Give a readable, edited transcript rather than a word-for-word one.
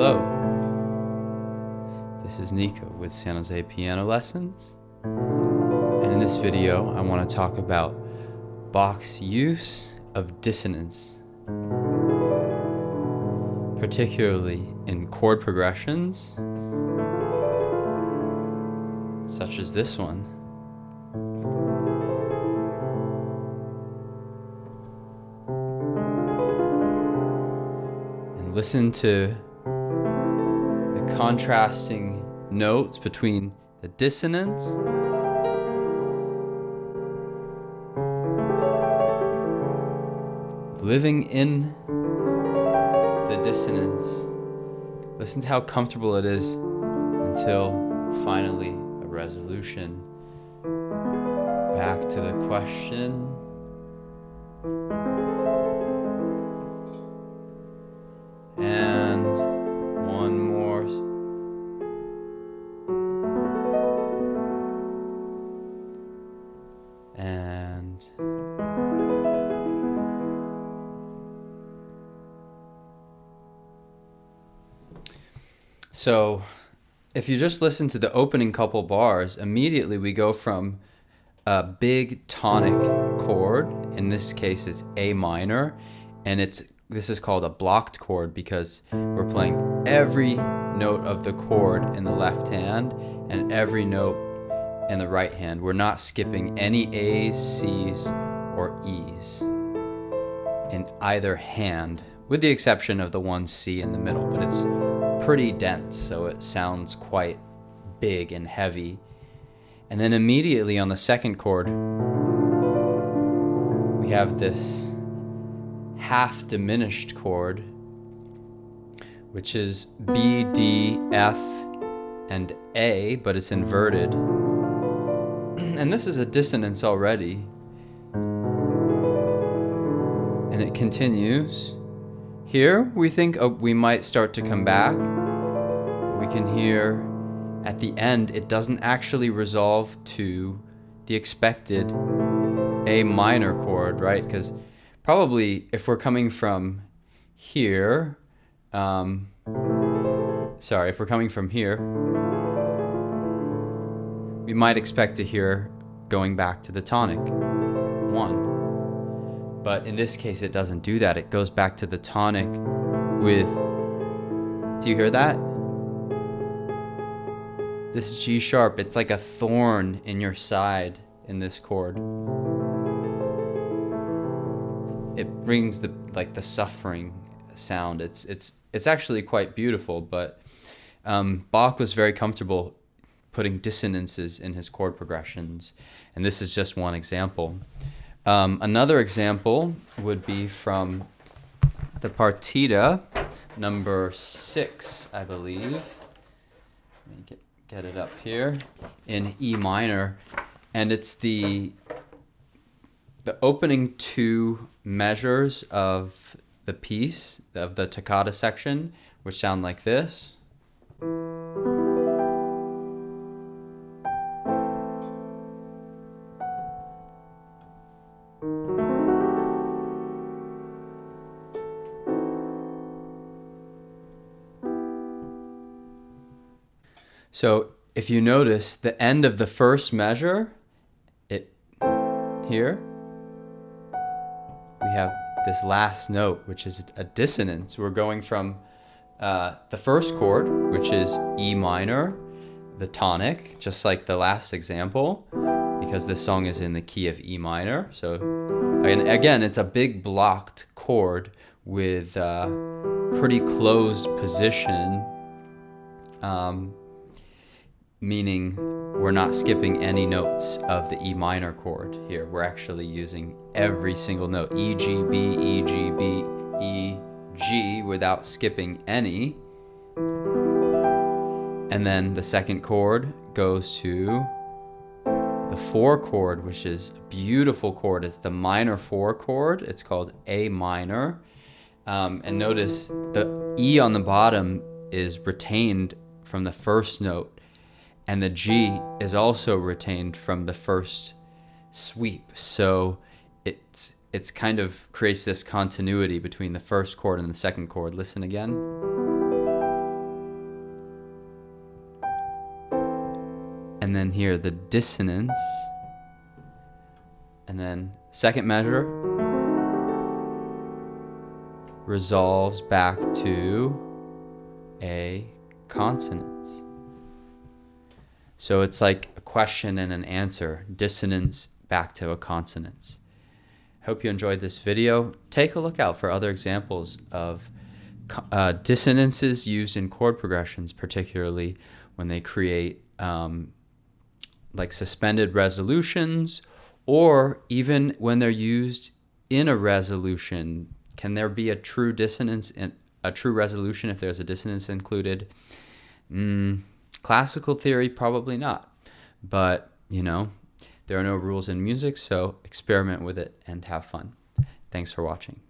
Hello, this is Nico with San Jose Piano Lessons, and in this video I want to talk about Bach's use of dissonance, particularly in chord progressions such as this one. And listen to the contrasting notes between the dissonance living in the dissonance. Listen to how comfortable it is until finally a resolution. Back to the question. And one more. And so if you just listen to the opening couple bars, immediately we go from a big tonic chord. In this case it's A minor, and this is called a blocked chord because we're playing every note of the chord in the left hand and every note in the right hand. We're not skipping any A's, C's, or E's in either hand, with the exception of the one C in the middle, but it's pretty dense, so it sounds quite big and heavy. And then immediately on the second chord, we have this half diminished chord, which is B, D, F, and A, but it's inverted. And this is a dissonance already. And it continues. Here we think we might start to come back. We can hear at the end it doesn't actually resolve to the expected A minor chord, right? Because probably if we're coming from here, if we're coming from here, we might expect to hear going back to the tonic 1. But in this case it doesn't do that. It goes back to the tonic with, do you hear that? This G sharp, it's like a thorn in your side in this chord. It brings the suffering sound. It's actually quite beautiful, but Bach was very comfortable putting dissonances in his chord progressions, and this is just one example. Another example would be from the Partita number 6, I believe. Let me get it up here, in E minor, and it's the opening two measures of the piece, of the toccata section, which sound like this. So if you notice the end of the first measure, here, we have this last note, which is a dissonance. We're going from the first chord, which is E minor, the tonic, just like the last example, because this song is in the key of E minor. So again, it's a big blocked chord with pretty closed position, meaning we're not skipping any notes of the E minor chord here. We're actually using every single note, E, G, B, E, G, B, E, G, without skipping any. And then the second chord goes to the 4 chord, which is a beautiful chord. It's the minor 4 chord. It's called A minor. And notice the E on the bottom is retained from the first note, and the G is also retained from the first sweep. So it's kind of creates this continuity between the first chord and the second chord. Listen again. and then here the dissonance, and then second measure resolves back to a consonance. So it's like a question and an answer, dissonance back to a consonance. Hope you enjoyed this video. Take a look out for other examples of dissonances used in chord progressions, particularly when they create like suspended resolutions, or even when they're used in a resolution. Can there be a true dissonance and a true resolution if there's a dissonance included? Classical theory, probably not. But, you know, there are no rules in music, so experiment with it and have fun. Thanks for watching.